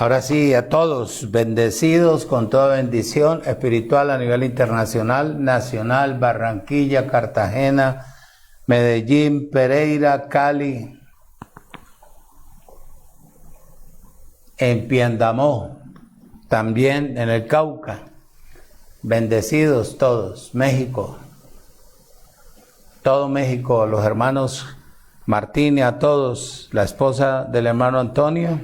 Ahora sí, a todos, bendecidos con toda bendición espiritual a nivel internacional, nacional, Barranquilla, Cartagena, Medellín, Pereira, Cali, en Piendamó, también en el Cauca, bendecidos todos, México, todo México, los hermanos Martín y a todos, la esposa del hermano Antonio,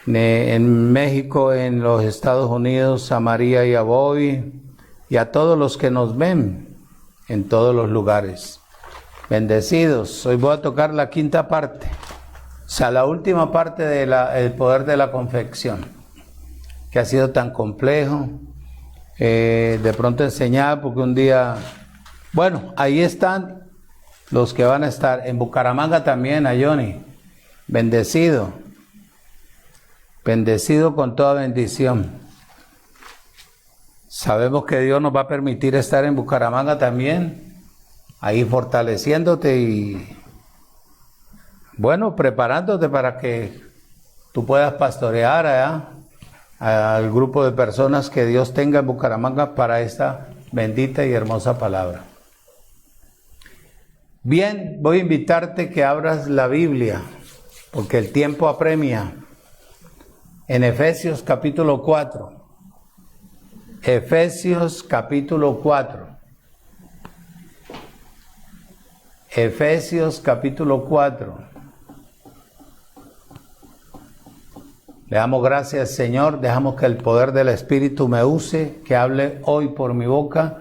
en México, en los Estados Unidos, a María y a Bobby, y a todos los que nos ven en todos los lugares. Bendecidos. Hoy voy a tocar la quinta parte, o sea, la última parte del poder de la confección, que ha sido tan complejo, de pronto enseñar, porque un día, bueno, ahí están los que van a estar, en Bucaramanga también, a Johnny, bendecido. Bendecido con toda bendición. Sabemos que Dios nos va a permitir estar en Bucaramanga también, ahí fortaleciéndote y, bueno, preparándote para que tú puedas pastorear allá al grupo de personas que Dios tenga en Bucaramanga para esta bendita y hermosa palabra. Bien, voy a invitarte que abras la Biblia, porque el tiempo apremia. En Efesios capítulo 4. Efesios capítulo 4. Efesios capítulo 4. Le damos gracias, Señor. Dejamos que el poder del Espíritu me use, que hable hoy por mi boca.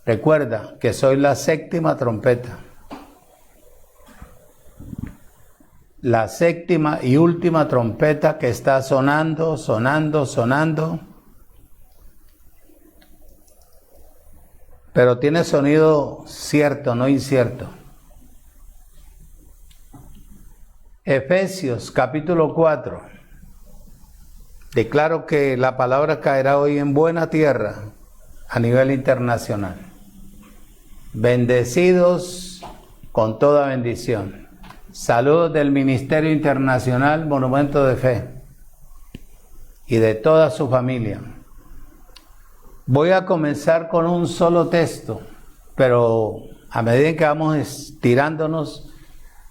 Recuerda que soy la séptima trompeta. La séptima y última trompeta que está sonando, sonando, sonando. Pero tiene sonido cierto, no incierto. Efesios capítulo 4. Declaro que la palabra caerá hoy en buena tierra a nivel internacional. Bendecidos con toda bendición. Saludos del Ministerio Internacional Monumento de Fe y de toda su familia. Voy a comenzar con un solo texto, pero a medida que vamos estirándonos,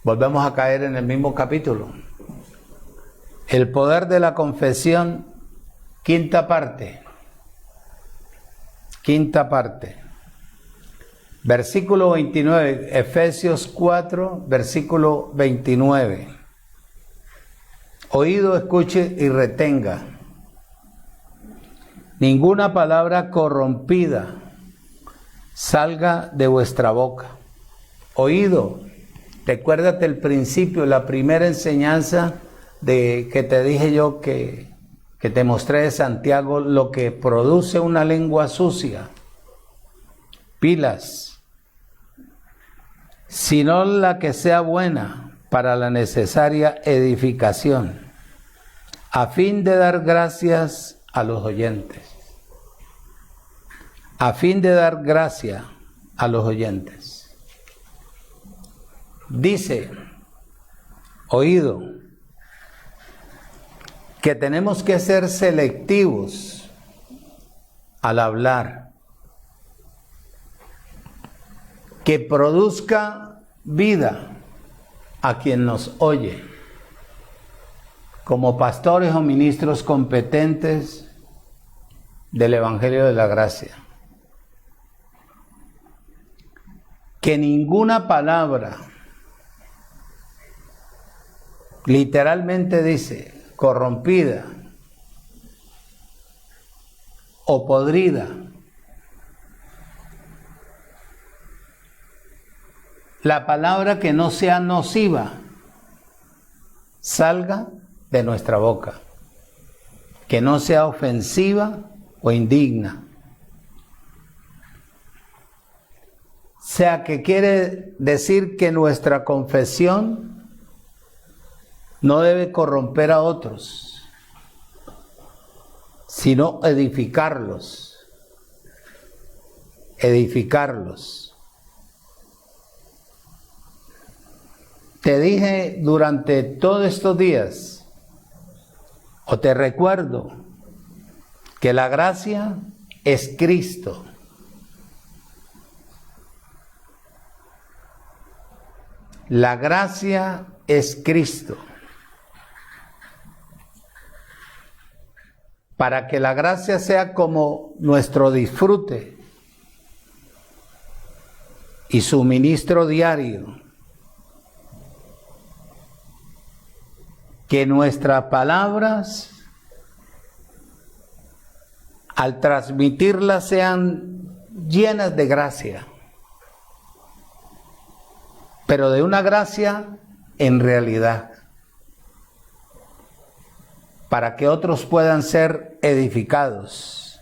volvemos a caer en el mismo capítulo. El poder de la confesión, quinta parte. Quinta parte. Versículo 29, Efesios 4, versículo 29. Oído, escuche y retenga. Ninguna palabra corrompida salga de vuestra boca. Oído, recuérdate el principio, la primera enseñanza de que te dije yo que te mostré de Santiago, lo que produce una lengua sucia. Pilas. Sino la que sea buena para la necesaria edificación, a fin de dar gracias a los oyentes. A fin de dar gracia a los oyentes. Dice, oído, que tenemos que ser selectivos al hablar, que produzca vida a quien nos oye, como pastores o ministros competentes del Evangelio de la Gracia. Que ninguna palabra, literalmente dice, corrompida o podrida, la palabra que no sea nociva salga de nuestra boca, que no sea ofensiva o indigna. O sea, que quiere decir que nuestra confesión no debe corromper a otros, sino edificarlos. Edificarlos. Te dije durante todos estos días O te recuerdo que la gracia es Cristo. La gracia es Cristo. Para que la gracia sea como nuestro disfrute y suministro diario, que nuestras palabras, al transmitirlas, sean llenas de gracia, pero de una gracia en realidad, para que otros puedan ser edificados,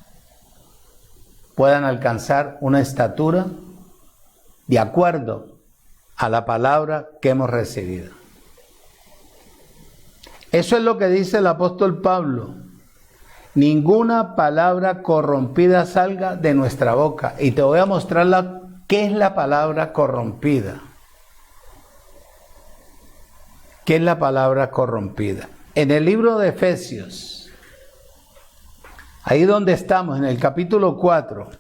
puedan alcanzar una estatura de acuerdo a la palabra que hemos recibido. Eso es lo que dice el apóstol Pablo. Ninguna palabra corrompida salga de nuestra boca. Y te voy a mostrar qué es la palabra corrompida. ¿Qué es la palabra corrompida? En el libro de Efesios, ahí donde estamos, en el capítulo 4,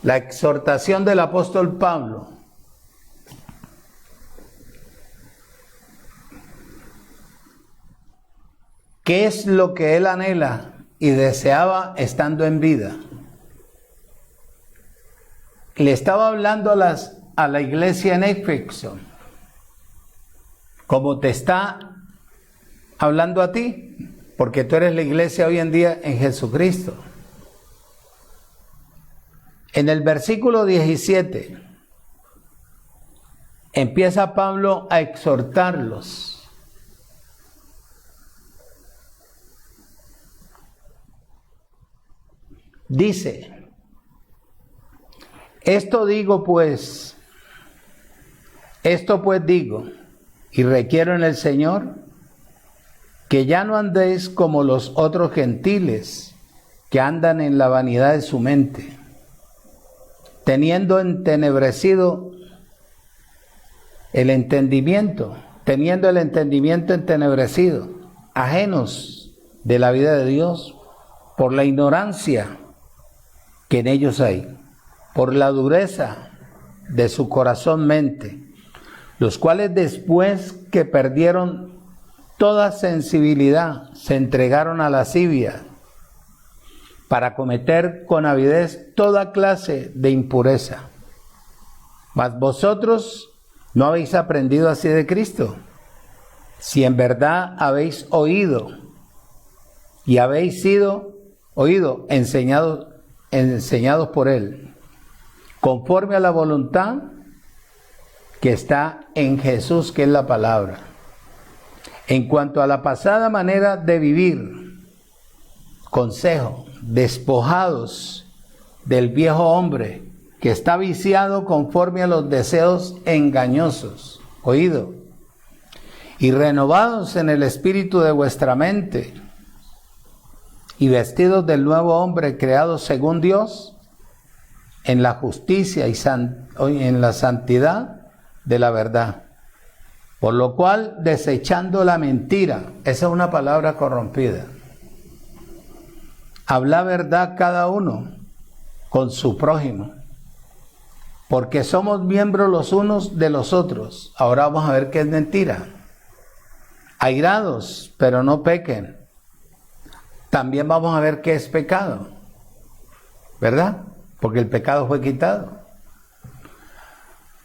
la exhortación del apóstol Pablo. ¿Qué es lo que él anhela y deseaba estando en vida? Le estaba hablando a la iglesia en Éfeso, como te está hablando a ti, porque tú eres la iglesia hoy en día en Jesucristo. En el versículo 17 empieza Pablo a exhortarlos. Dice, esto pues digo, y requiero en el Señor, que ya no andéis como los otros gentiles, que andan en la vanidad de su mente, teniendo el entendimiento entenebrecido, ajenos de la vida de Dios, por la ignorancia que en ellos hay, por la dureza de su corazón mente, los cuales después que perdieron toda sensibilidad, se entregaron a lascivia, para cometer con avidez toda clase de impureza. Mas vosotros no habéis aprendido así de Cristo, si en verdad habéis oído y habéis sido enseñados por Él, conforme a la voluntad que está en Jesús, que es la palabra. En cuanto a la pasada manera de vivir, consejo, despojados del viejo hombre que está viciado conforme a los deseos engañosos, oído, y renovados en el espíritu de vuestra mente, y vestidos del nuevo hombre creado según Dios, en la justicia y en la santidad de la verdad. Por lo cual, desechando la mentira, esa es una palabra corrompida, habla verdad cada uno con su prójimo, porque somos miembros los unos de los otros. Ahora vamos a ver qué es mentira. Airados, pero no pequen. También vamos a ver qué es pecado, ¿verdad? Porque el pecado fue quitado.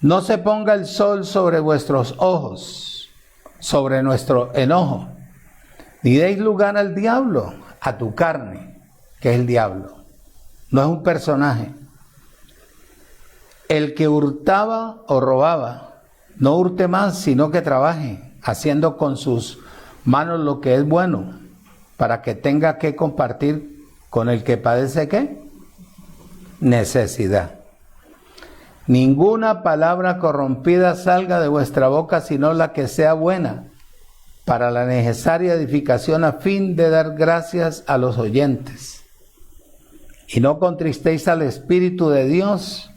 No se ponga el sol sobre vuestros ojos, sobre nuestro enojo, ni deis lugar al diablo, a tu carne, que es el diablo. No es un personaje. El que hurtaba o robaba, no hurte más, sino que trabaje, haciendo con sus manos lo que es bueno, para que tenga que compartir con el que padece ¿qué? Necesidad. Ninguna palabra corrompida salga de vuestra boca, sino la que sea buena, para la necesaria edificación, a fin de dar gracias a los oyentes. Y no contristéis al Espíritu de Dios,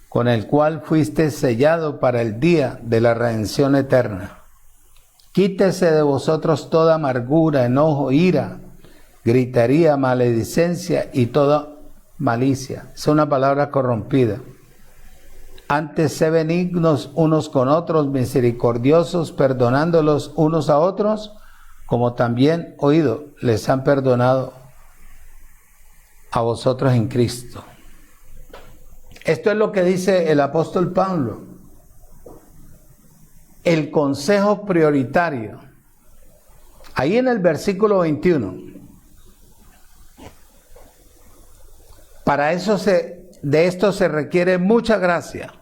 con el cual fuiste sellado para el día de la redención eterna. Quítese de vosotros toda amargura, enojo, ira, gritería, maledicencia y toda malicia. Es una palabra corrompida. Antes sé benignos unos con otros, misericordiosos, perdonándolos unos a otros, como también, oído, les han perdonado a vosotros en Cristo. Esto es lo que dice el apóstol Pablo. El consejo prioritario. Ahí en el versículo 21. Para eso de esto se requiere mucha gracia.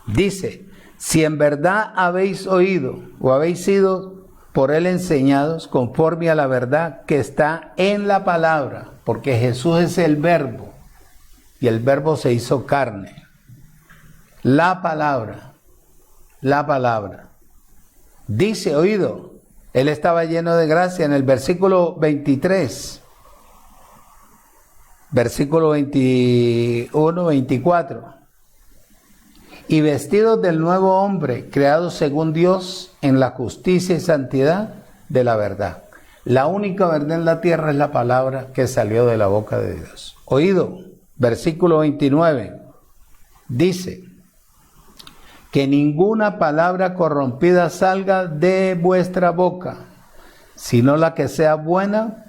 Dice, si en verdad habéis oído o habéis sido por él enseñados conforme a la verdad que está en la palabra, porque Jesús es el verbo y el verbo se hizo carne. La palabra. Dice, oído, él estaba lleno de gracia en el versículo 23, versículo 21, 24. Y vestidos del nuevo hombre, creado según Dios en la justicia y santidad de la verdad. La única verdad en la tierra es la palabra que salió de la boca de Dios. Oído, versículo 29, dice, que ninguna palabra corrompida salga de vuestra boca, sino la que sea buena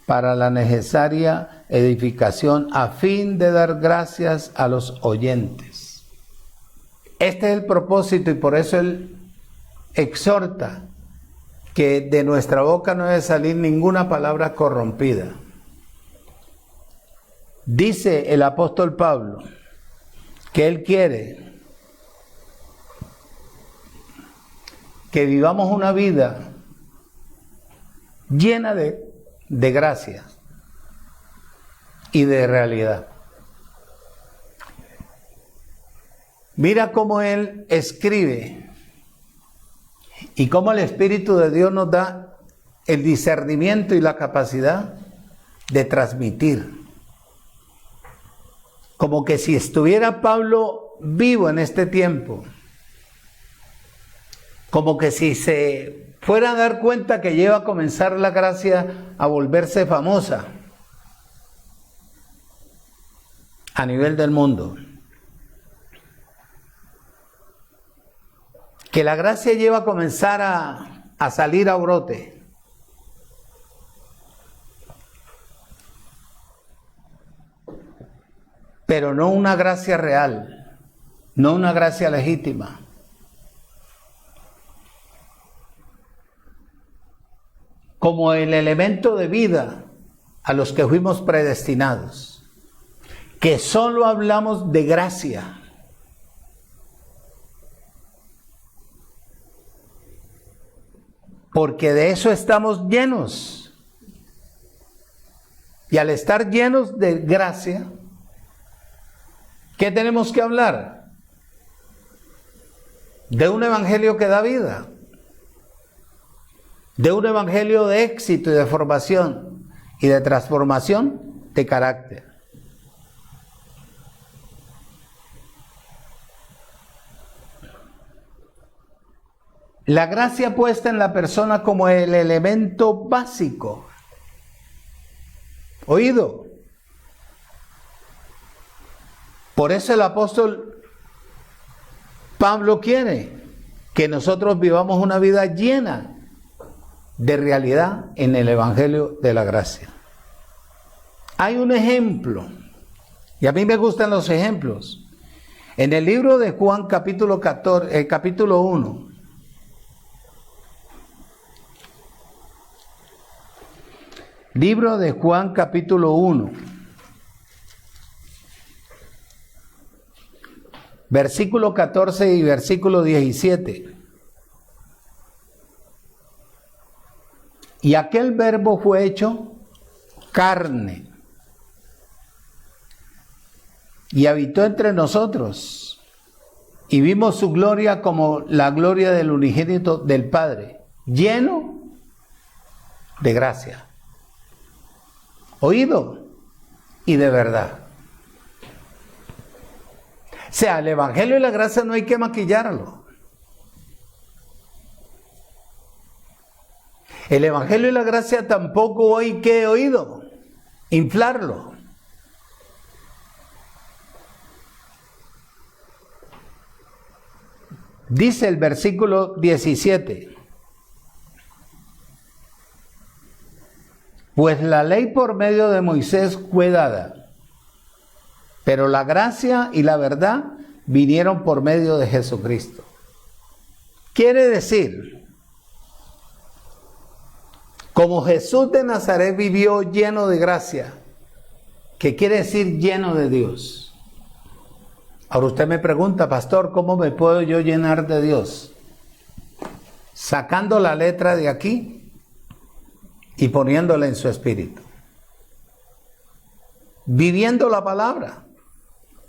para la necesaria edificación, a fin de dar gracias a los oyentes. Este es el propósito y por eso él exhorta que de nuestra boca no debe salir ninguna palabra corrompida. Dice el apóstol Pablo que él quiere que vivamos una vida llena de gracia y de realidad. Mira cómo él escribe y cómo el Espíritu de Dios nos da el discernimiento y la capacidad de transmitir. Como que si estuviera Pablo vivo en este tiempo, como que si se fuera a dar cuenta que lleva a comenzar la gracia a volverse famosa a nivel del mundo. Que la gracia lleva a comenzar a salir a brote. Pero no una gracia real, no una gracia legítima. Como el elemento de vida a los que fuimos predestinados, que solo hablamos de gracia. Porque de eso estamos llenos. Y al estar llenos de gracia, ¿qué tenemos que hablar? De un evangelio que da vida. De un evangelio de éxito y de formación y de transformación de carácter. La gracia puesta en la persona como el elemento básico. Oído. Por eso el apóstol Pablo quiere que nosotros vivamos una vida llena de realidad en el evangelio de la gracia. Hay un ejemplo, y a mí me gustan los ejemplos. En el libro de Juan capítulo 1, libro de Juan capítulo 1, versículo 14 y versículo 17. Y aquel verbo fue hecho carne y habitó entre nosotros y vimos su gloria como la gloria del unigénito del Padre, lleno de gracia, oído y de verdad. O sea, el evangelio y la gracia no hay que maquillarlo. El Evangelio y la gracia tampoco hoy que he oído, inflarlo. Dice el versículo 17. Pues la ley por medio de Moisés fue dada, pero la gracia y la verdad vinieron por medio de Jesucristo. Quiere decir, como Jesús de Nazaret vivió lleno de gracia, ¿qué quiere decir lleno de Dios? Ahora usted me pregunta, pastor, ¿cómo me puedo yo llenar de Dios? Sacando la letra de aquí y poniéndola en su espíritu. Viviendo la palabra,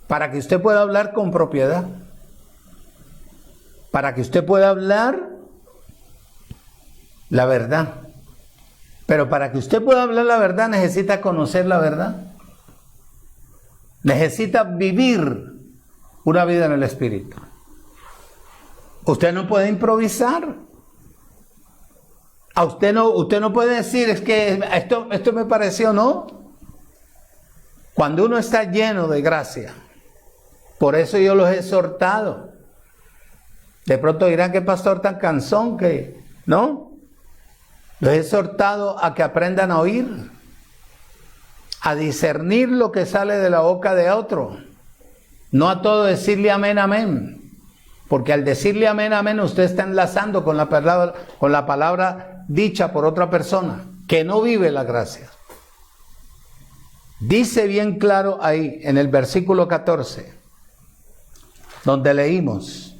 para que usted pueda hablar con propiedad. Para que usted pueda hablar la verdad. Pero para que usted pueda hablar la verdad, necesita conocer la verdad. Necesita vivir una vida en el Espíritu. Usted no puede improvisar. Usted no puede decir, es que esto me pareció, ¿no? Cuando uno está lleno de gracia, por eso yo los he exhortado. De pronto dirán, qué pastor tan cansón que, ¿no? Los he exhortado a que aprendan a oír, a discernir lo que sale de la boca de otro. No a todo decirle amén, amén. Porque al decirle amén, amén, usted está enlazando con la palabra dicha por otra persona que no vive la gracia. Dice bien claro ahí en el versículo 14, donde leímos: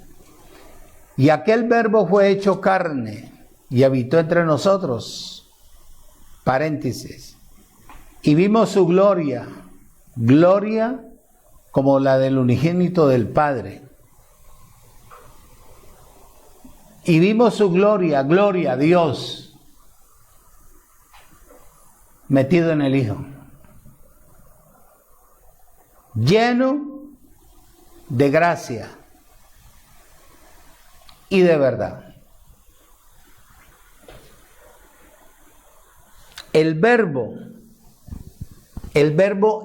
y aquel verbo fue hecho carne y habitó entre nosotros, paréntesis, y vimos su gloria, gloria como la del unigénito del Padre. Y vimos su gloria, gloria, Dios, metido en el Hijo, lleno de gracia y de verdad. El verbo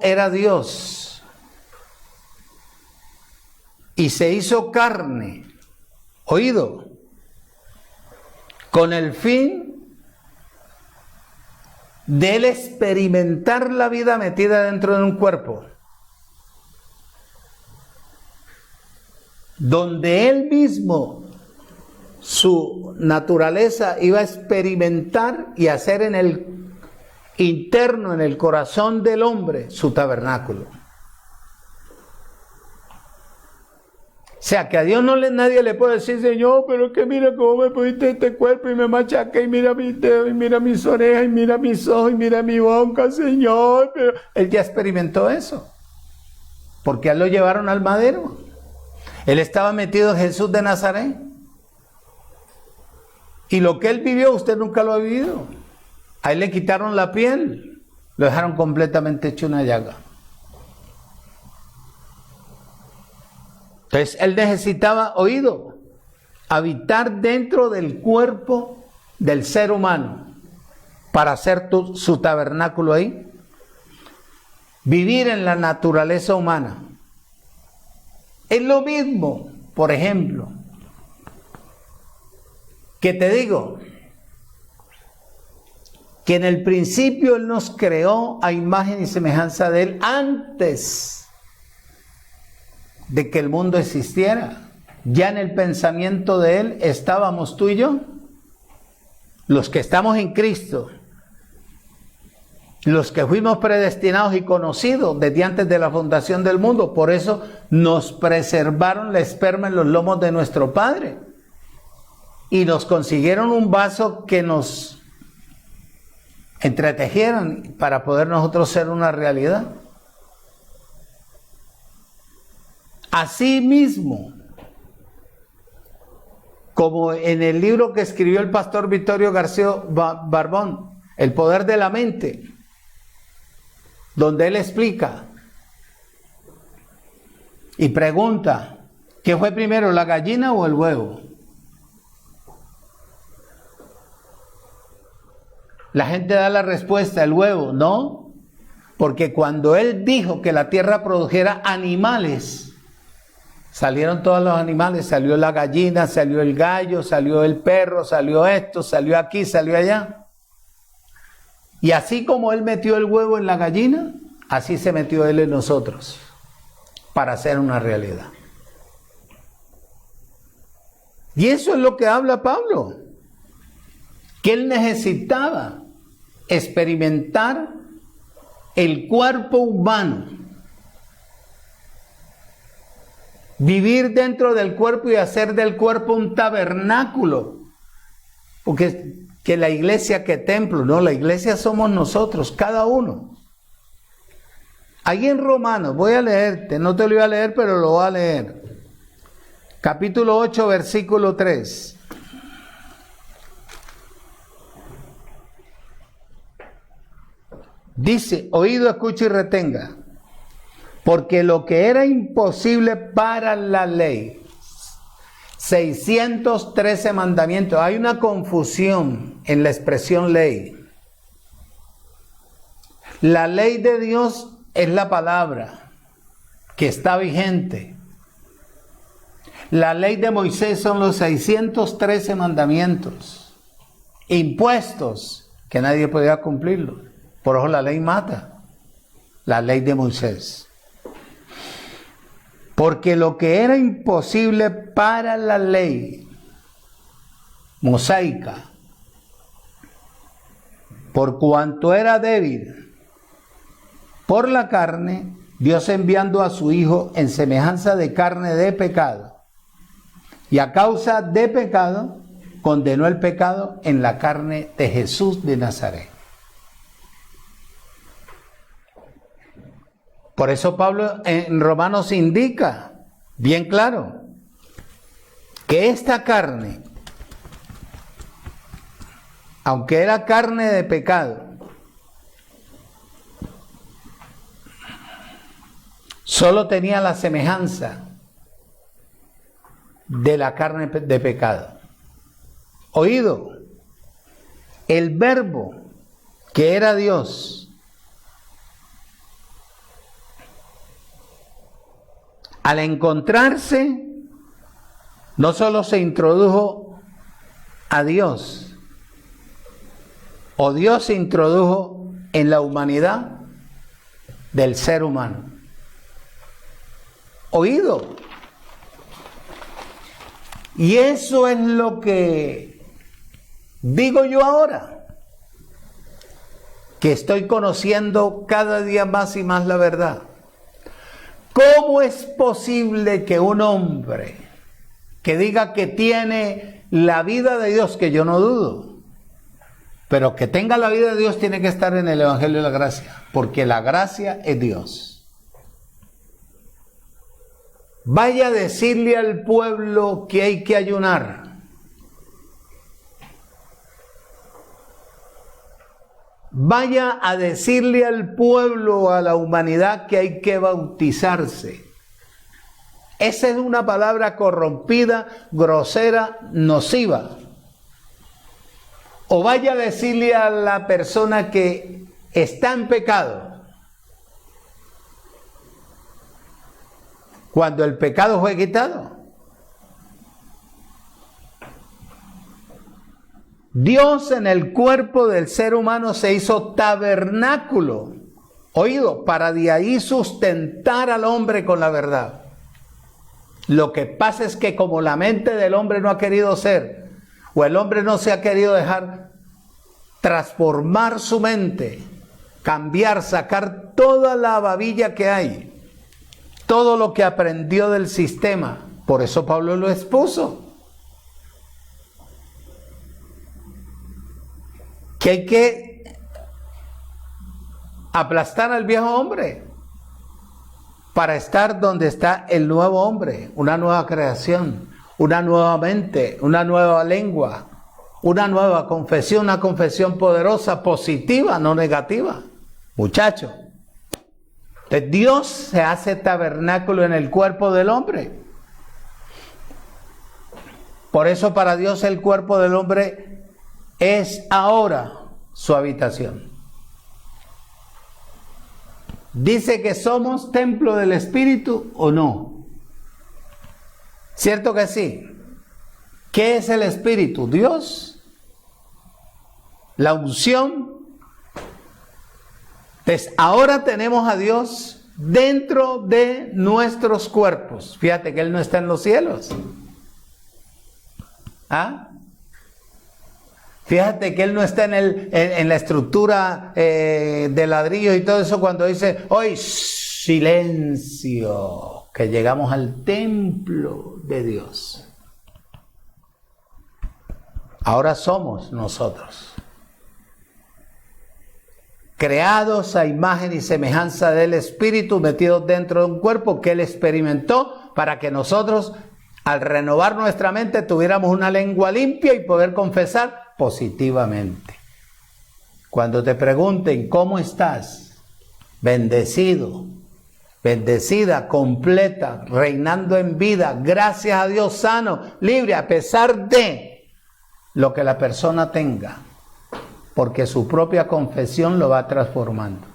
era Dios y se hizo carne, oído, con el fin de él experimentar la vida metida dentro de un cuerpo, donde él mismo, su naturaleza, iba a experimentar y hacer en el interno, en el corazón del hombre, su tabernáculo. O sea, que a Dios nadie le puede decir, Señor, pero es que mira cómo me pusiste este cuerpo y me machaqué, y mira mis dedos, y mira mis orejas, y mira mis ojos, y mira mi boca, Señor. Pero él ya experimentó eso, porque a él lo llevaron al madero. Él estaba metido en Jesús de Nazaret. Y lo que él vivió, usted nunca lo ha vivido. A él le quitaron la piel, lo dejaron completamente hecho una llaga. Entonces él necesitaba oído, habitar dentro del cuerpo del ser humano para hacer su tabernáculo ahí, vivir en la naturaleza humana. Es lo mismo, por ejemplo, que te digo, que en el principio él nos creó a imagen y semejanza de él antes de que el mundo existiera. Ya en el pensamiento de él estábamos tú y yo, los que estamos en Cristo, los que fuimos predestinados y conocidos desde antes de la fundación del mundo. Por eso nos preservaron la esperma en los lomos de nuestro Padre y nos consiguieron un vaso que nos entretejieron para poder nosotros ser una realidad. Así mismo, como en el libro que escribió el pastor Vittorio García Barbón, El poder de la mente, donde él explica y pregunta, ¿qué fue primero, la gallina o el huevo? La gente da la respuesta, el huevo, no, porque cuando Él dijo que la tierra produjera animales, salieron todos los animales, salió la gallina, salió el gallo, salió el perro, salió esto, salió aquí, salió allá. Y así como Él metió el huevo en la gallina, así se metió Él en nosotros, para hacer una realidad. Y eso es lo que habla Pablo, que Él necesitaba experimentar el cuerpo humano, vivir dentro del cuerpo y hacer del cuerpo un tabernáculo, porque que la iglesia, que templo, no, la iglesia somos nosotros, cada uno. Ahí en Romanos, voy a leerte, no te lo iba a leer, pero lo voy a leer. Capítulo 8, versículo 3. Dice, oído, escucha y retenga, porque lo que era imposible para la ley, 613 mandamientos, hay una confusión en la expresión ley. La ley de Dios es la palabra que está vigente. La ley de Moisés son los 613 mandamientos, impuestos que nadie podía cumplirlos. Por eso la ley mata, la ley de Moisés. Porque lo que era imposible para la ley mosaica, por cuanto era débil por la carne, Dios enviando a su Hijo en semejanza de carne de pecado, y a causa de pecado, condenó el pecado en la carne de Jesús de Nazaret. Por eso Pablo en Romanos indica bien claro que esta carne, aunque era carne de pecado, solo tenía la semejanza de la carne de pecado. Oído, el verbo que era Dios, al encontrarse, no solo se introdujo a Dios, o Dios se introdujo en la humanidad del ser humano. Oído. Y eso es lo que digo yo ahora, que estoy conociendo cada día más y más la verdad. ¿Cómo es posible que un hombre que diga que tiene la vida de Dios, que yo no dudo, pero que tenga la vida de Dios, tiene que estar en el Evangelio de la Gracia? Porque la gracia es Dios. Vaya a decirle al pueblo que hay que ayunar. Vaya a decirle al pueblo, a la humanidad, que hay que bautizarse. Esa es una palabra corrompida, grosera, nociva. O vaya a decirle a la persona que está en pecado, cuando el pecado fue quitado. Dios en el cuerpo del ser humano se hizo tabernáculo, oído, para de ahí sustentar al hombre con la verdad. Lo que pasa es que como la mente del hombre no ha querido ser, o el hombre no se ha querido dejar transformar su mente, cambiar, sacar toda la babilla que hay, todo lo que aprendió del sistema, por eso Pablo lo expuso. Que hay que aplastar al viejo hombre para estar donde está el nuevo hombre, una nueva creación, una nueva mente, una nueva lengua, una nueva confesión, una confesión poderosa, positiva, no negativa. Muchacho, Dios se hace tabernáculo en el cuerpo del hombre. Por eso para Dios el cuerpo del hombre es ahora su habitación. ¿Dice que somos templo del Espíritu o no? ¿Cierto que sí? ¿Qué es el Espíritu? Dios, la unción. Entonces, ahora tenemos a Dios dentro de nuestros cuerpos. Fíjate que Él no está en los cielos. ¿Ah? Fíjate que Él no está en la estructura de ladrillo y todo eso cuando dice, ¡hoy silencio! Que llegamos al templo de Dios. Ahora somos nosotros, creados a imagen y semejanza del Espíritu, metidos dentro de un cuerpo que Él experimentó para que nosotros, al renovar nuestra mente, tuviéramos una lengua limpia y poder confesar positivamente. Cuando te pregunten cómo estás, bendecido, bendecida, completa, reinando en vida, gracias a Dios, sano, libre, a pesar de lo que la persona tenga, porque su propia confesión lo va transformando.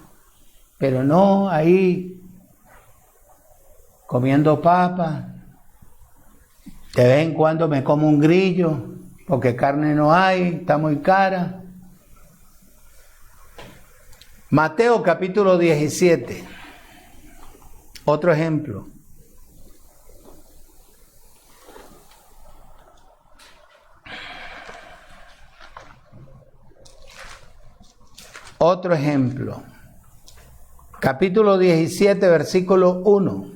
Pero no ahí comiendo papa, de vez en cuando me como un grillo, porque carne no hay, está muy cara. Mateo capítulo 17, otro ejemplo. Otro ejemplo. Capítulo 17, versículo 1.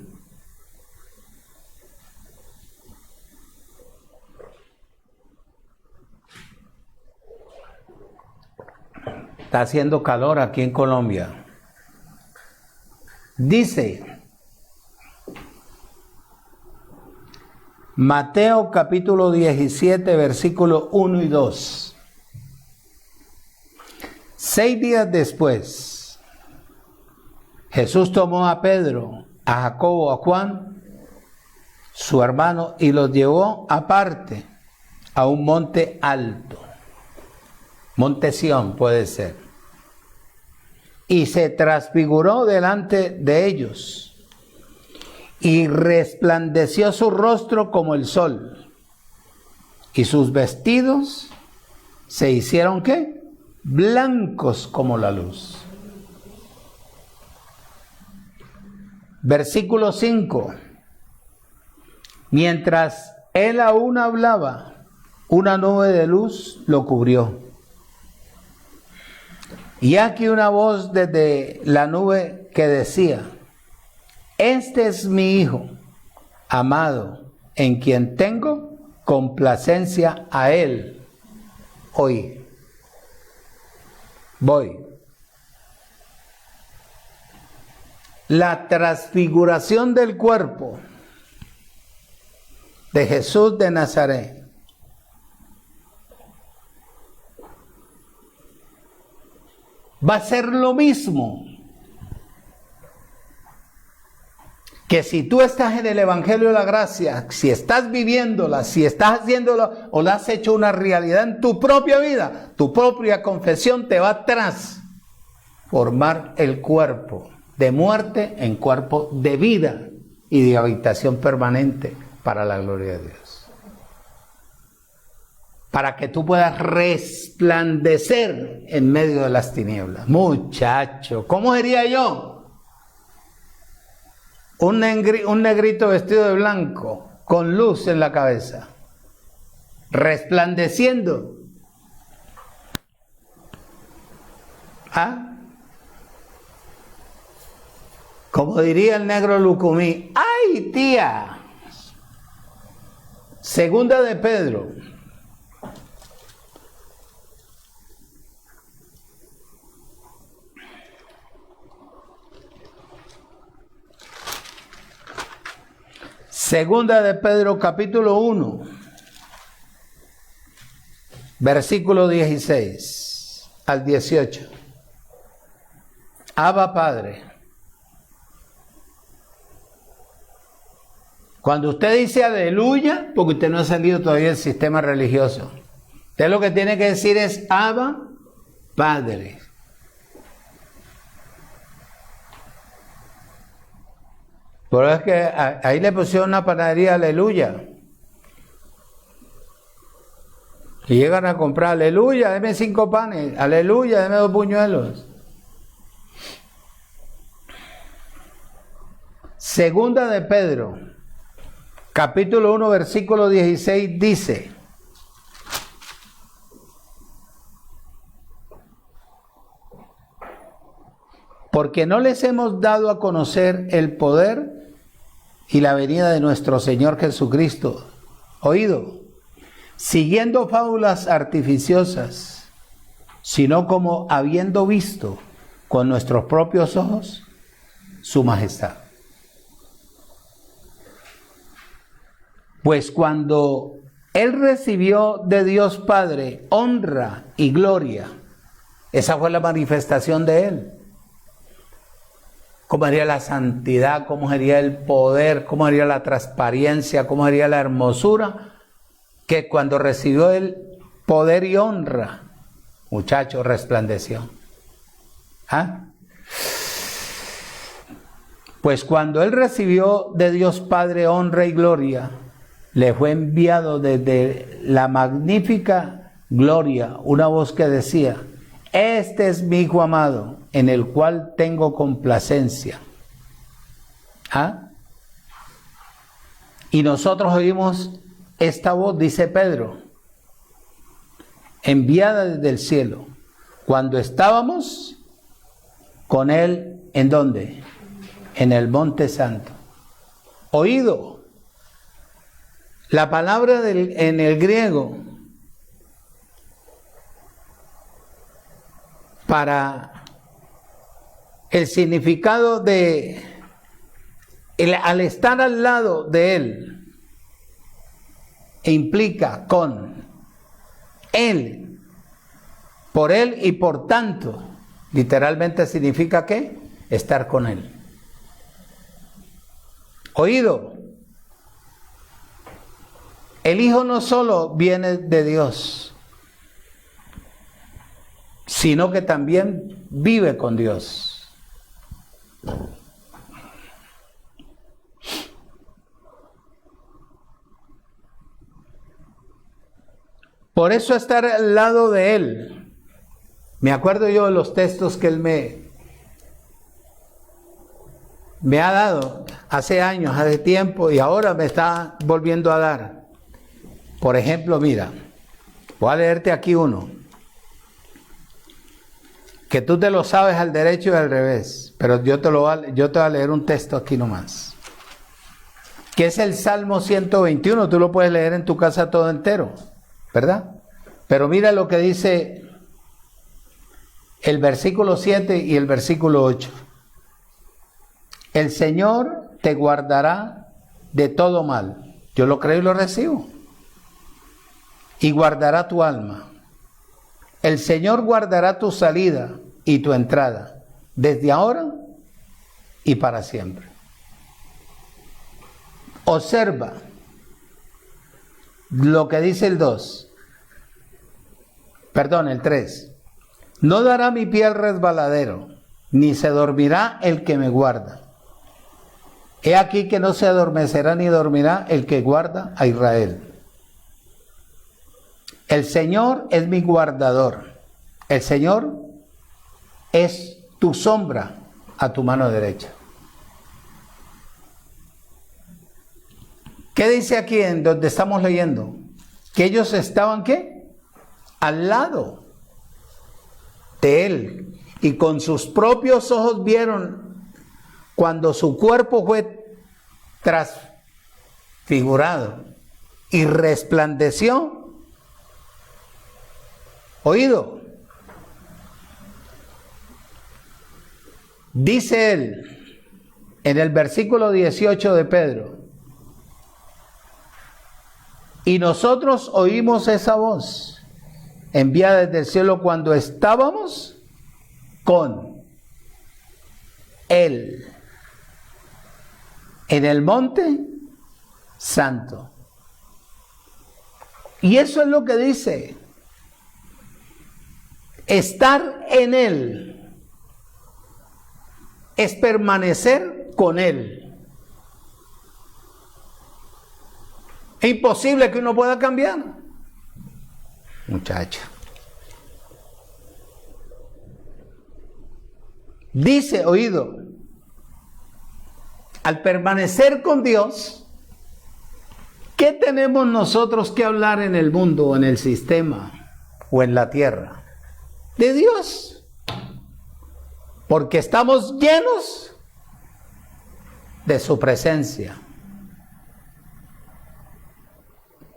Está haciendo calor aquí en Colombia. Dice, Mateo capítulo 17, versículo 1 y 2. 6 días después, Jesús tomó a Pedro, a Jacobo, a Juan, su hermano, y los llevó aparte a un monte alto. Monte Sión puede ser. Y se transfiguró delante de ellos, y resplandeció su rostro como el sol, y sus vestidos se hicieron ¿qué? Blancos como la luz. Versículo 5. Mientras él aún hablaba, una nube de luz lo cubrió. Y aquí una voz desde la nube que decía, este es mi Hijo, amado, en quien tengo complacencia a él. Hoy voy. La transfiguración del cuerpo de Jesús de Nazaret va a ser lo mismo que si tú estás en el Evangelio de la Gracia, si estás viviéndola, si estás haciéndola o la has hecho una realidad en tu propia vida, tu propia confesión te va a transformar el cuerpo de muerte en cuerpo de vida y de habitación permanente para la gloria de Dios. Para que tú puedas resplandecer en medio de las tinieblas. Muchacho, ¿cómo sería yo? Un negrito vestido de blanco, con luz en la cabeza, resplandeciendo. ¿Ah? Como diría el negro Lucumí, ¡ay, tía! Segunda de Pedro. Segunda de Pedro, capítulo 1, versículo 16 al 18. Abba Padre. Cuando usted dice aleluya, porque usted no ha salido todavía del sistema religioso, usted lo que tiene que decir es Abba Padre. Pero es que ahí le pusieron una panadería, aleluya. Y llegan a comprar, aleluya, deme 5 panes, aleluya, deme 2 buñuelos. Segunda de Pedro, capítulo 1, versículo 16, dice: porque no les hemos dado a conocer el poder y la venida de nuestro Señor Jesucristo, oído, siguiendo fábulas artificiosas, sino como habiendo visto con nuestros propios ojos su majestad. Pues cuando Él recibió de Dios Padre honra y gloria, esa fue la manifestación de Él. ¿Cómo sería la santidad? ¿Cómo sería el poder? ¿Cómo sería la transparencia? ¿Cómo sería la hermosura? Que cuando recibió el poder y honra, muchacho, resplandeció. ¿Ah? Pues cuando Él recibió de Dios Padre honra y gloria, le fue enviado desde la magnífica gloria una voz que decía: este es mi Hijo amado, en el cual tengo complacencia. ¿Ah? Y nosotros oímos esta voz, dice Pedro, enviada desde el cielo, cuando estábamos con Él, ¿en dónde? En el Monte Santo. Oído. La palabra en el griego para el significado de al estar al lado de Él implica con Él, por Él y por tanto, literalmente significa ¿qué? Estar con Él. Oído. El Hijo no solo viene de Dios, sino que también vive con Dios. Por eso estar al lado de Él. Me acuerdo yo de los textos que Él me ha dado hace años, hace tiempo, y ahora me está volviendo a dar. Por ejemplo, mira, voy a leerte aquí uno, que tú te lo sabes al derecho y al revés, pero yo te voy a leer un texto aquí nomás, que es el Salmo 121, tú lo puedes leer en tu casa todo entero, ¿verdad? Pero mira lo que dice el versículo 7 y el versículo 8. El Señor te guardará de todo mal. Yo lo creo y lo recibo. Y guardará tu alma. El Señor guardará tu salida y tu entrada, desde ahora y para siempre. Observa lo que dice el 2. Perdón, el 3. No dará mi pie al resbaladero, ni se dormirá el que me guarda. He aquí que no se adormecerá ni dormirá el que guarda a Israel. El Señor es mi guardador. El Señor es tu sombra a tu mano derecha. ¿Qué dice aquí en donde estamos leyendo? Que ellos estaban, ¿qué? Al lado de Él. Y con sus propios ojos vieron cuando su cuerpo fue transfigurado y resplandeció. Oído. Dice él en el versículo 18 de Pedro: y nosotros oímos esa voz enviada desde el cielo cuando estábamos con Él en el Monte Santo. Y eso es lo que dice. Estar en Él es permanecer con Él. Es imposible que uno pueda cambiar, muchacho. Dice, oído, al permanecer con Dios, ¿qué tenemos nosotros que hablar en el mundo, o en el sistema, o en la tierra? De Dios. Porque estamos llenos de su presencia.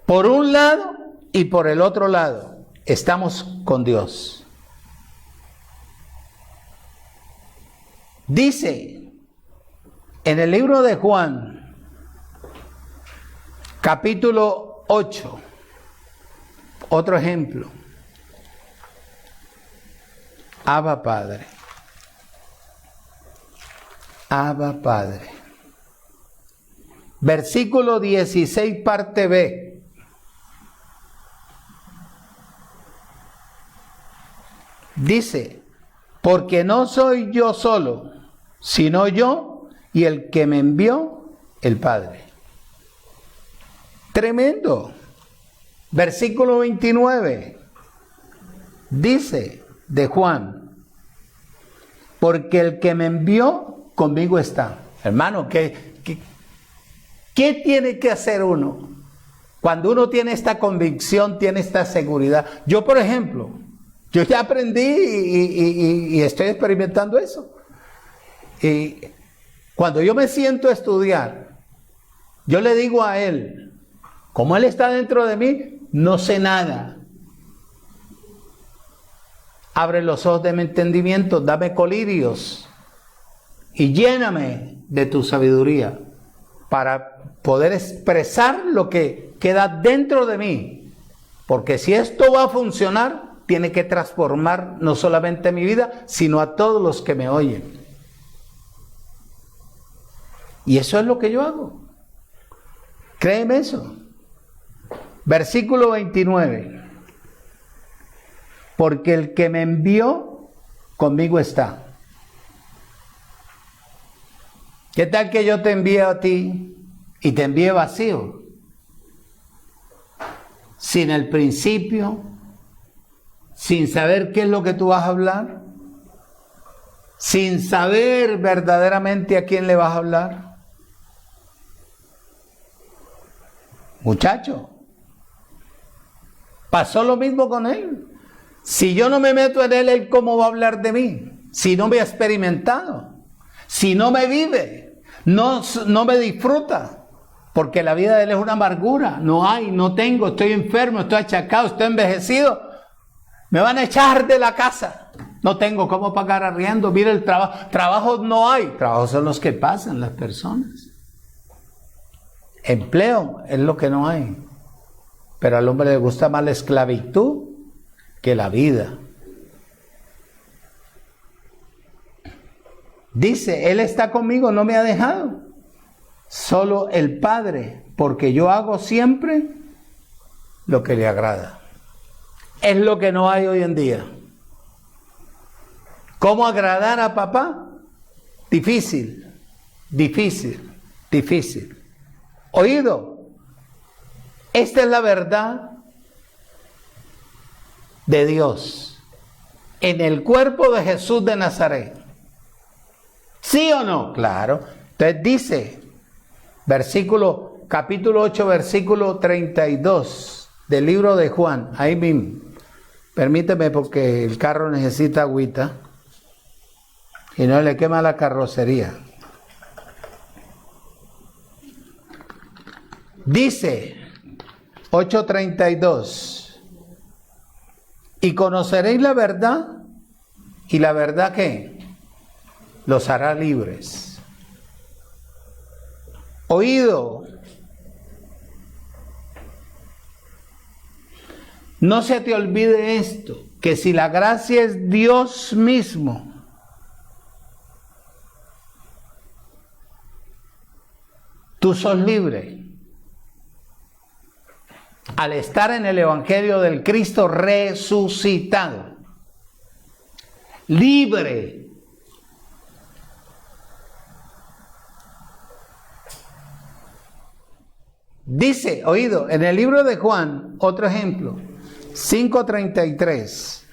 Por un lado y por el otro lado, estamos con Dios. Dice en el libro de Juan, capítulo 8, otro ejemplo. Abba Padre. Abba Padre. Versículo 16, parte B. Dice, porque no soy yo solo, sino yo y el que me envió, el Padre. Tremendo. Versículo 29. Dice de Juan, porque el que me envió conmigo está. Hermano, ¿qué tiene que hacer uno? Cuando uno tiene esta convicción, tiene esta seguridad. Yo, por ejemplo, yo ya aprendí y estoy experimentando eso. Y cuando yo me siento a estudiar, yo le digo a Él, como Él está dentro de mí, no sé nada. Abre los ojos de mi entendimiento, dame colirios y lléname de tu sabiduría para poder expresar lo que queda dentro de mí. Porque si esto va a funcionar, tiene que transformar no solamente mi vida, sino a todos los que me oyen. Y eso es lo que yo hago. Créeme eso. Versículo 29. Porque el que me envió, conmigo está. ¿Qué tal que yo te envíe a ti y te envíe vacío? Sin el principio, sin saber qué es lo que tú vas a hablar, sin saber verdaderamente a quién le vas a hablar. Muchacho, pasó lo mismo con él. Si yo no me meto en él, ¿él cómo va a hablar de mí? Si no me ha experimentado, si no me vive, no me disfruta, porque la vida de él es una amargura. No hay, no tengo, estoy enfermo, estoy achacado, estoy envejecido. Me van a echar de la casa. No tengo cómo pagar arriendo. Mira el trabajo. Trabajos no hay. Trabajos son los que pasan las personas. Empleo es lo que no hay. Pero al hombre le gusta más la esclavitud que la vida. Dice, Él está conmigo, no me ha dejado. Solo el Padre, porque yo hago siempre lo que le agrada. Es lo que no hay hoy en día. ¿Cómo agradar a papá? Difícil, difícil, difícil. Oído, esta es la verdad de Dios en el cuerpo de Jesús de Nazaret. ¿Sí o no? Claro. Entonces dice, capítulo 8, versículo 32 del libro de Juan, ahí mismo. Permíteme porque el carro necesita agüita y no le quema la carrocería. Dice 8:32, y conoceréis la verdad, y la verdad ¿qué? Los hará libres. Oído, no se te olvide esto, que si la gracia es Dios mismo, tú sos libre al estar en el Evangelio del Cristo resucitado. libre. Dice, oído, en el libro de Juan, otro ejemplo, 5:33.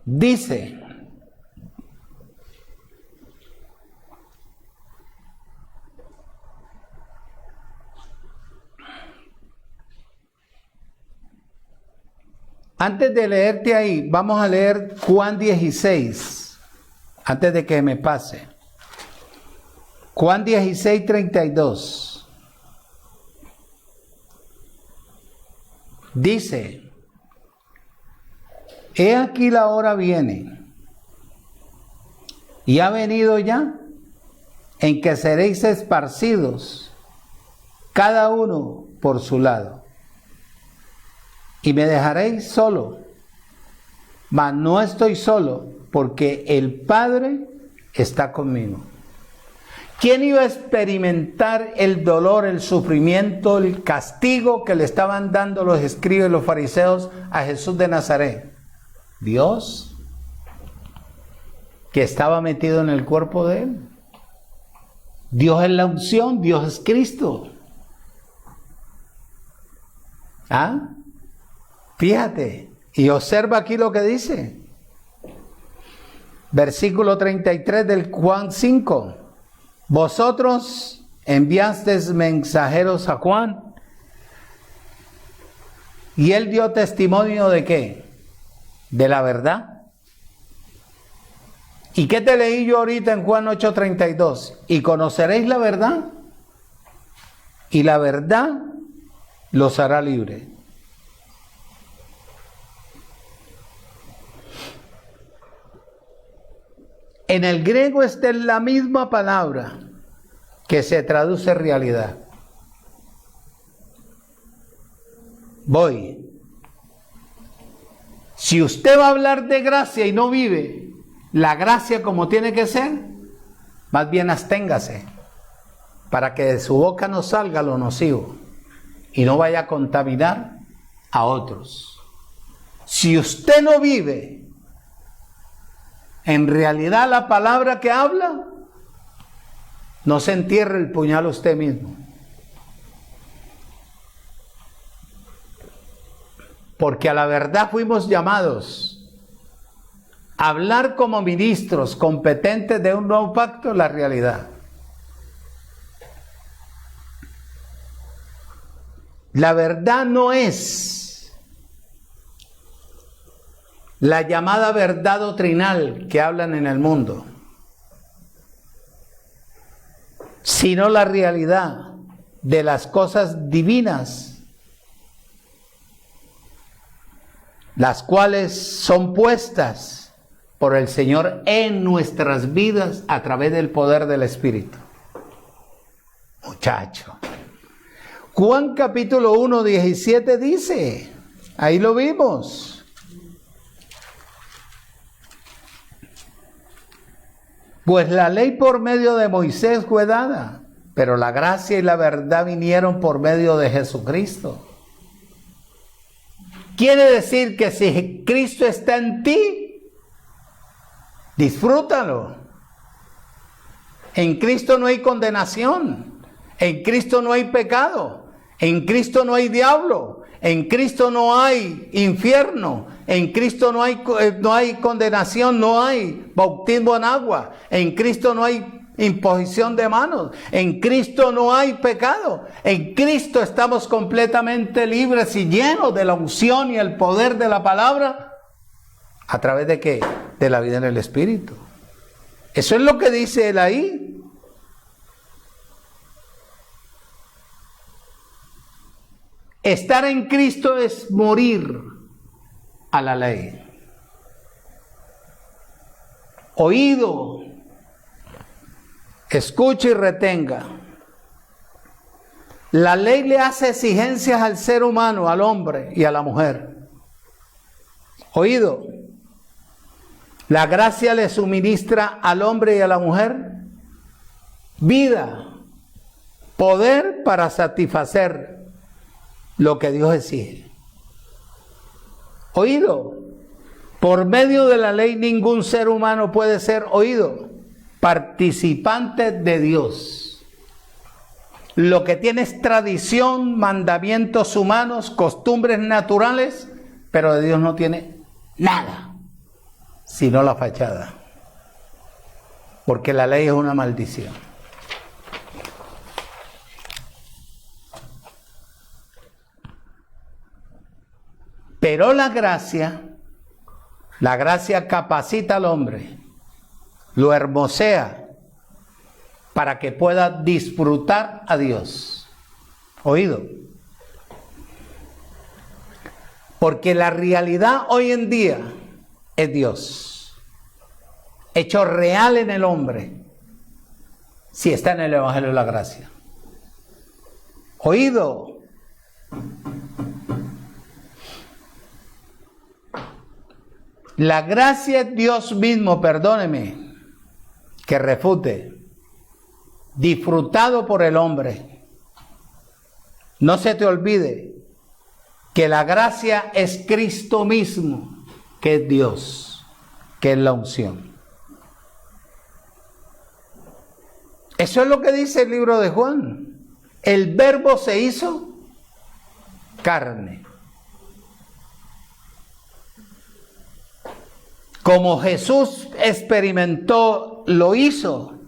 Dice, antes de leerte ahí, vamos a leer Juan 16, antes de que me pase. Juan 16:32. Dice, he aquí la hora viene, y ha venido ya, en que seréis esparcidos, cada uno por su lado, y me dejaréis solo, mas no estoy solo, porque el Padre está conmigo. ¿Quién iba a experimentar el dolor, el sufrimiento, el castigo que le estaban dando los escribas y los fariseos a Jesús de Nazaret? Dios, que estaba metido en el cuerpo de él. Dios es la unción, Dios es Cristo. ¿Ah? Fíjate, y observa aquí lo que dice. Versículo 33 del Juan 5. Vosotros enviasteis mensajeros a Juan, y él dio testimonio ¿de qué? De la verdad. ¿Y qué te leí yo ahorita en Juan 8:32? Y conoceréis la verdad, y la verdad los hará libres. En el griego está la misma palabra que se traduce realidad. Voy. Si usted va a hablar de gracia y no vive la gracia como tiene que ser, más bien absténgase, para que de su boca no salga lo nocivo y no vaya a contaminar a otros. Si usted no vive en realidad la palabra que habla, no se entierre el puñal usted mismo. Porque a la verdad fuimos llamados a hablar como ministros competentes de un nuevo pacto, la realidad. La verdad no es la llamada verdad doctrinal que hablan en el mundo, sino la realidad de las cosas divinas, las cuales son puestas por el Señor en nuestras vidas a través del poder del Espíritu. Muchacho, Juan capítulo 1:17 dice, ahí lo vimos. Pues la ley por medio de Moisés fue dada, pero la gracia y la verdad vinieron por medio de Jesucristo. Quiere decir que si Cristo está en ti, disfrútalo. En Cristo no hay condenación, en Cristo no hay pecado, en Cristo no hay diablo, en Cristo no hay infierno, en Cristo no hay condenación, no hay bautismo en agua, en Cristo no hay imposición de manos, en Cristo no hay pecado, en Cristo estamos completamente libres y llenos de la unción y el poder de la palabra. ¿A través de qué? De la vida en el Espíritu. Eso es lo que dice él ahí. Estar en Cristo es morir a la ley. Oído, escuche y retenga. La ley le hace exigencias al ser humano, al hombre y a la mujer. Oído, la gracia le suministra al hombre y a la mujer vida, poder para satisfacer lo que Dios exige. Oído. Por medio de la ley ningún ser humano puede ser oído, participante de Dios. Lo que tiene es tradición, mandamientos humanos, costumbres naturales, pero de Dios no tiene nada, sino la fachada. Porque la ley es una maldición. Pero la gracia capacita al hombre, lo hermosea para que pueda disfrutar a Dios. Oído. Porque la realidad hoy en día es Dios, hecho real en el hombre, si está en el Evangelio de la Gracia. Oído. La gracia es Dios mismo, perdóneme, que refute, disfrutado por el hombre. No se te olvide que la gracia es Cristo mismo, que es Dios, que es la unción. Eso es lo que dice el libro de Juan. El Verbo se hizo carne. Como Jesús experimentó, lo hizo.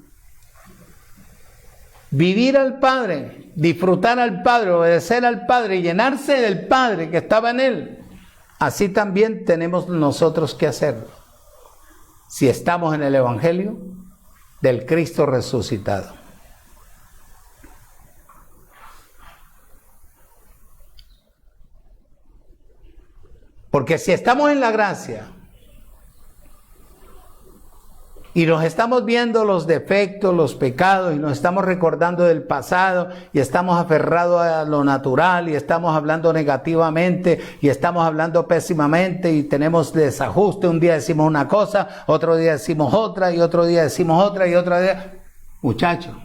Vivir al Padre, disfrutar al Padre, obedecer al Padre y llenarse del Padre que estaba en Él. Así también tenemos nosotros que hacerlo. Si estamos en el Evangelio del Cristo resucitado. Porque si estamos en la gracia y nos estamos viendo los defectos, los pecados, y nos estamos recordando del pasado, y estamos aferrados a lo natural, y estamos hablando negativamente, y estamos hablando pésimamente, y tenemos desajuste, un día decimos una cosa, otro día decimos otra, y otro día decimos otra, y otro día... Muchachos,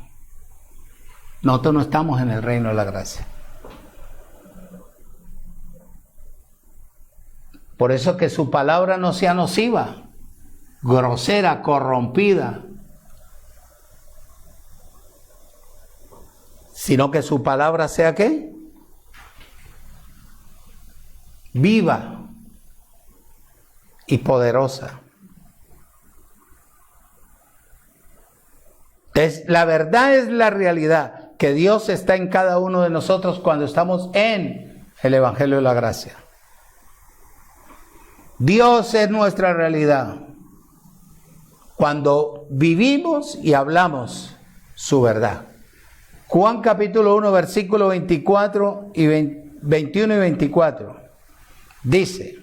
nosotros no estamos en el reino de la gracia. Por eso que su palabra no sea nociva, grosera, corrompida, sino que su palabra sea ¿qué? Viva y poderosa. La verdad es la realidad, que Dios está en cada uno de nosotros cuando estamos en el Evangelio de la Gracia. Dios es nuestra realidad cuando vivimos y hablamos su verdad. Juan capítulo 1, versículo 24 y 21 y 24. Dice,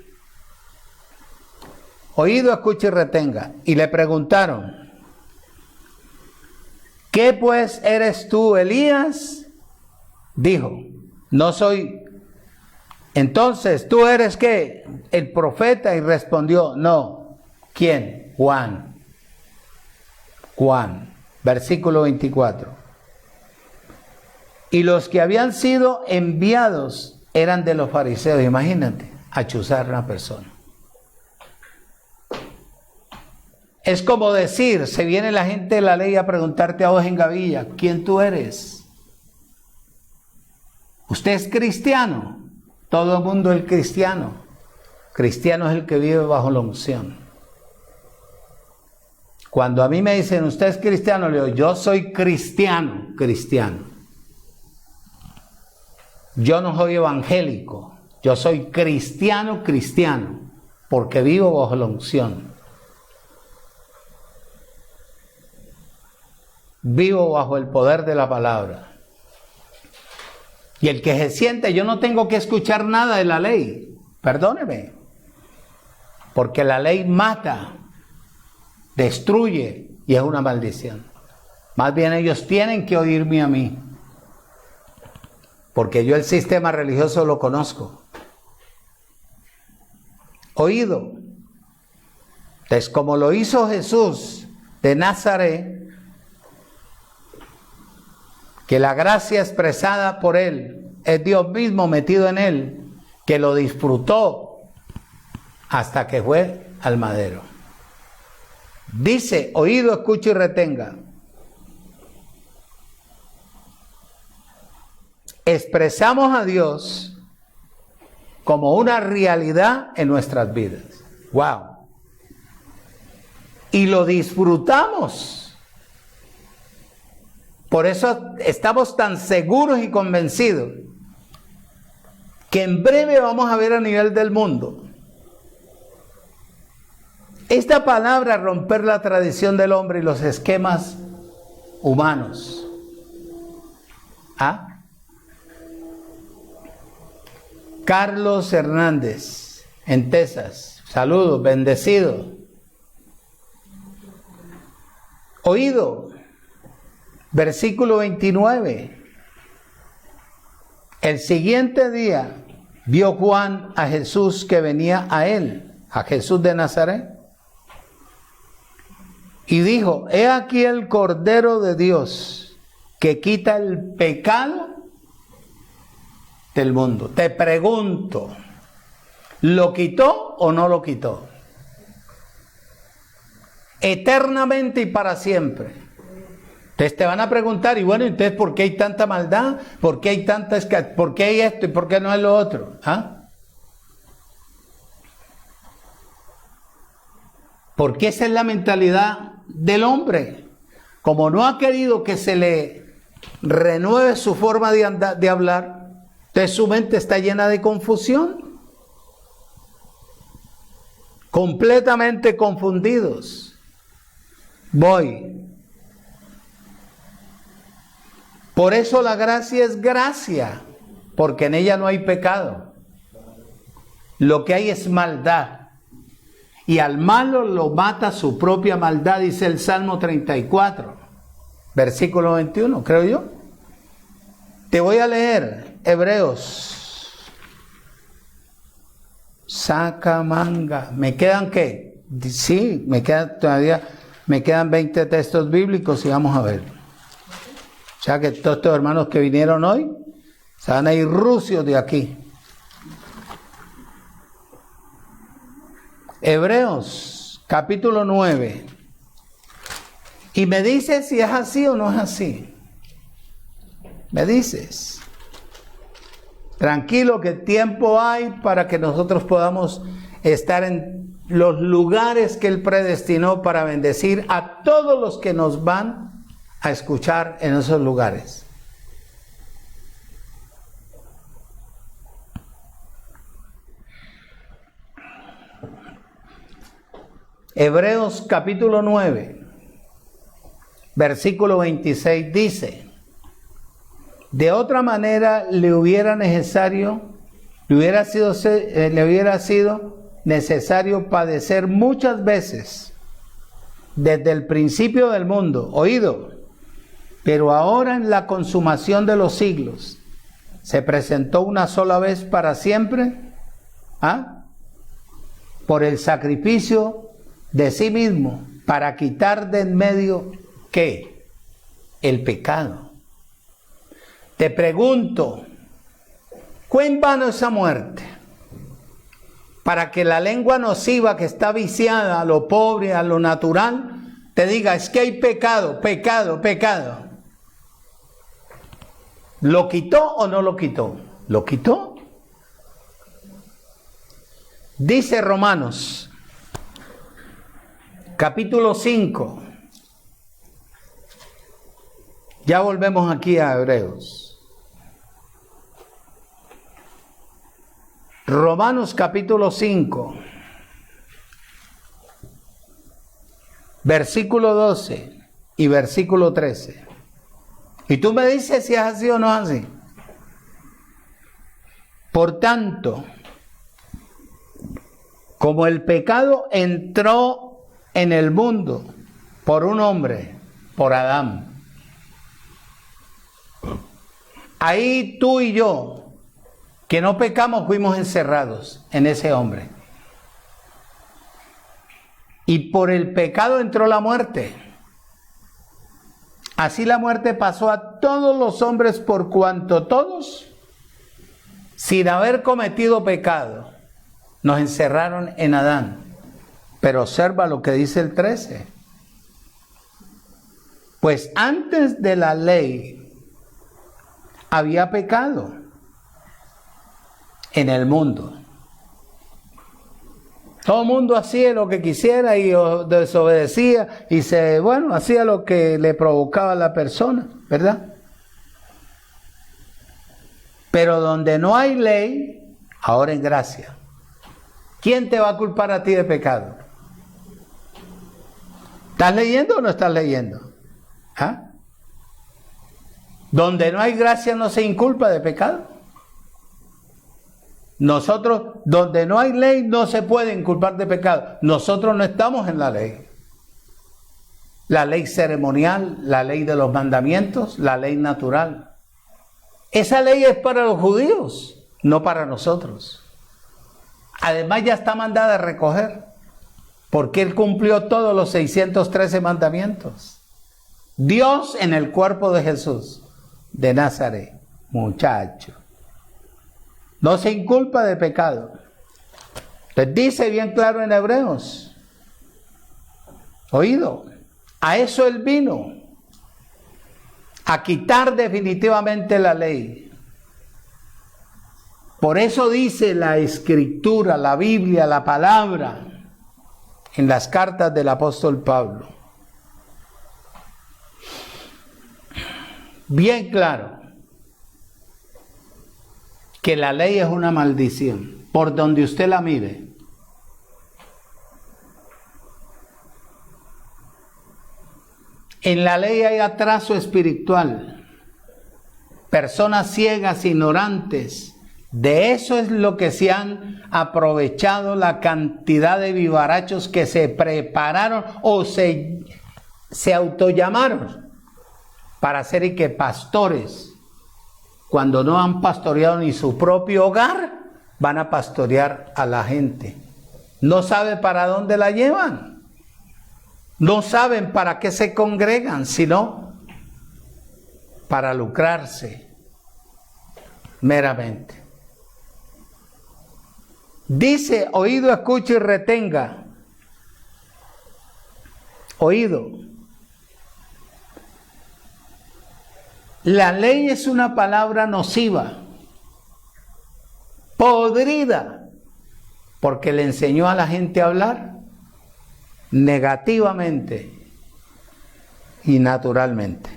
oído, escuche y retenga. Y le preguntaron, ¿qué pues eres tú, Elías? Dijo, no soy. Entonces, ¿tú eres qué? El profeta. Y respondió, no. ¿Quién? Juan. Juan, versículo 24. Y los que habían sido enviados eran de los fariseos. Imagínate, achuzar a una persona. Es como decir, se viene la gente de la ley a preguntarte a vos en Gavilla, ¿quién tú eres? ¿Usted es cristiano? Todo el mundo es cristiano. Cristiano es el que vive bajo la unción. Cuando a mí me dicen, ¿usted es cristiano? Le digo, yo soy cristiano, cristiano. Yo no soy evangélico, yo soy cristiano, cristiano, porque vivo bajo la unción. Vivo bajo el poder de la palabra. Y el que se siente, yo no tengo que escuchar nada de la ley, perdóneme, porque la ley mata, destruye y es una maldición. Más bien ellos tienen que oírme a mí, porque yo el sistema religioso lo conozco. Oído. Entonces, como lo hizo Jesús de Nazaret, que la gracia expresada por Él es Dios mismo metido en Él, que lo disfrutó hasta que fue al madero. Dice, oído, escuche y retenga. Expresamos a Dios como una realidad en nuestras vidas. ¡Wow! Y lo disfrutamos. Por eso estamos tan seguros y convencidos que en breve vamos a ver a nivel del mundo. Esta palabra, romper la tradición del hombre y los esquemas humanos. ¿Ah? Carlos Hernández, en Texas. Saludos, bendecido. Oído, versículo 29. El siguiente día vio Juan a Jesús que venía a él, a Jesús de Nazaret, y dijo, he aquí el Cordero de Dios que quita el pecado del mundo. Te pregunto, ¿lo quitó o no lo quitó? Eternamente y para siempre. Entonces te van a preguntar, y bueno, entonces ¿por qué hay tanta maldad? ¿Por qué hay tantas, por qué hay esto y por qué no es lo otro? ¿Ah? Porque esa es la mentalidad del hombre. Como no ha querido que se le renueve su forma de hablar, entonces su mente está llena de confusión. Completamente confundidos. Voy. Por eso la gracia es gracia, porque en ella no hay pecado. Lo que hay es maldad. Y al malo lo mata su propia maldad, dice el Salmo 34, versículo 21, creo yo. Te voy a leer Hebreos. Saca manga. ¿Me quedan qué? Sí, me quedan 20 textos bíblicos y vamos a ver. O sea que todos estos hermanos que vinieron hoy se van a ir rucios de aquí. Hebreos, capítulo 9. Y me dices si es así o no es así. Me dices. Tranquilo que tiempo hay para que nosotros podamos estar en los lugares que Él predestinó para bendecir a todos los que nos van a escuchar en esos lugares. Hebreos capítulo 9, versículo 26 dice, de otra manera le hubiera sido necesario padecer muchas veces desde el principio del mundo, oído, pero ahora en la consumación de los siglos se presentó una sola vez para siempre, por el sacrificio de sí mismo, para quitar de en medio, ¿qué? El pecado. Te pregunto, ¿cuán vano esa muerte? Para que la lengua nociva que está viciada a lo pobre, a lo natural, te diga, es que hay pecado, pecado, pecado. ¿Lo quitó o no lo quitó? ¿Lo quitó? Dice Romanos, capítulo 5. Ya volvemos aquí a Hebreos. Romanos capítulo 5, versículo 12 y versículo 13. Y tú me dices si es así o no es así. Por tanto, como el pecado entró en el mundo por un hombre, por Adán, ahí tú y yo, que no pecamos, fuimos encerrados en ese hombre. Y por el pecado entró la muerte. Así la muerte pasó a todos los hombres por cuanto todos, sin haber cometido pecado, nos encerraron en Adán. Pero observa lo que dice el 13. Pues antes de la ley había pecado en el mundo. Todo el mundo hacía lo que quisiera y desobedecía y hacía lo que le provocaba a la persona, ¿verdad? Pero donde no hay ley, ahora en gracia. ¿Quién te va a culpar a ti de pecado? ¿Estás leyendo o no estás leyendo? ¿Ah? Donde no hay gracia no se inculpa de pecado. Nosotros, donde no hay ley, no se puede inculpar de pecado. Nosotros no estamos en la ley. La ley ceremonial, la ley de los mandamientos, la ley natural. Esa ley es para los judíos, no para nosotros. Además ya está mandada a recoger, porque Él cumplió todos los 613 mandamientos. Dios en el cuerpo de Jesús, de Nazaret, muchacho. No se inculpa de pecado. Les dice bien claro en Hebreos. Oído, a eso Él vino. A quitar definitivamente la ley. Por eso dice la Escritura, la Biblia, la palabra, en las cartas del apóstol Pablo. Bien claro. Que la ley es una maldición, por donde usted la mire. En la ley hay atraso espiritual, personas ciegas, ignorantes. De eso es lo que se han aprovechado la cantidad de vivarachos que se prepararon o se autollamaron para ser y que pastores. Cuando no han pastoreado ni su propio hogar, van a pastorear a la gente. No sabe para dónde la llevan. No saben para qué se congregan, sino para lucrarse meramente. Dice, oído, escuche y retenga. Oído. La ley es una palabra nociva, podrida, porque le enseñó a la gente a hablar negativamente y naturalmente.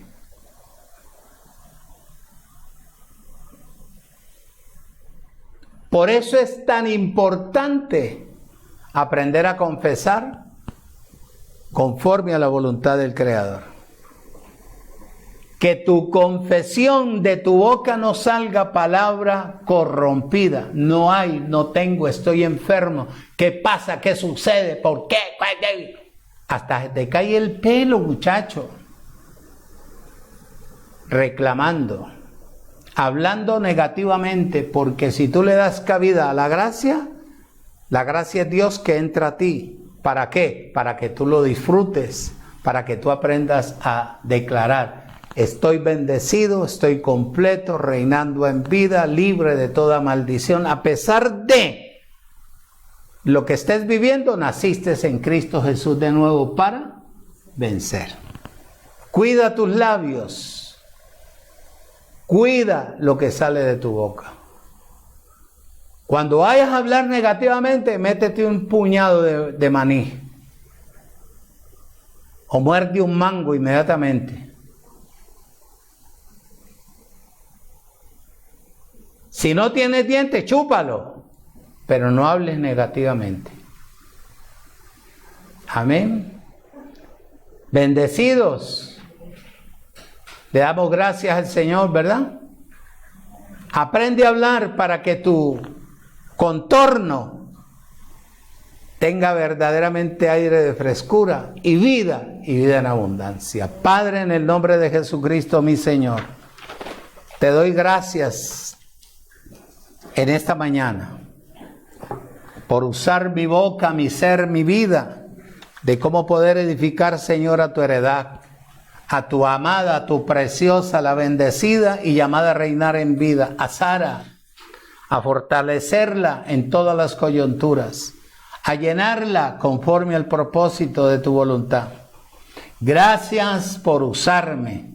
Por eso es tan importante aprender a confesar conforme a la voluntad del Creador. Que tu confesión de tu boca no salga palabra corrompida. No hay, no tengo, estoy enfermo. ¿Qué pasa? ¿Qué sucede? ¿Por qué? Hasta te cae el pelo, muchacho. Reclamando, hablando negativamente, porque si tú le das cabida a la gracia es Dios que entra a ti. ¿Para qué? Para que tú lo disfrutes, para que tú aprendas a declarar. Estoy bendecido, estoy completo, reinando en vida, libre de toda maldición. A pesar de lo que estés viviendo, naciste en Cristo Jesús de nuevo para vencer. Cuida tus labios. Cuida lo que sale de tu boca. Cuando vayas a hablar negativamente, métete un puñado de maní. O muerde un mango inmediatamente. Si no tienes dientes, chúpalo, pero no hables negativamente. Amén. Bendecidos. Le damos gracias al Señor, ¿verdad? Aprende a hablar para que tu contorno tenga verdaderamente aire de frescura y vida en abundancia. Padre, en el nombre de Jesucristo, mi Señor, te doy gracias en esta mañana por usar mi boca, mi ser, mi vida, de cómo poder edificar, Señor, a tu heredad, a tu amada, a tu preciosa, la bendecida y llamada a reinar en vida, a Sara, a fortalecerla en todas las coyunturas, a llenarla conforme al propósito de tu voluntad. Gracias por usarme,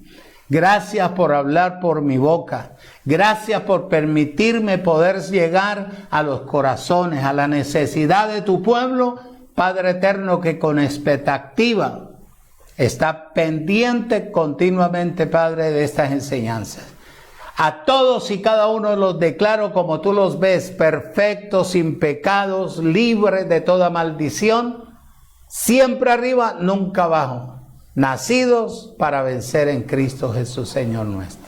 gracias por hablar por mi boca, gracias por permitirme poder llegar a los corazones, a la necesidad de tu pueblo, Padre eterno, que con expectativa está pendiente continuamente, Padre, de estas enseñanzas. A todos y cada uno los declaro como tú los ves, perfectos, sin pecados, libres de toda maldición, siempre arriba, nunca abajo, nacidos para vencer en Cristo Jesús, Señor nuestro.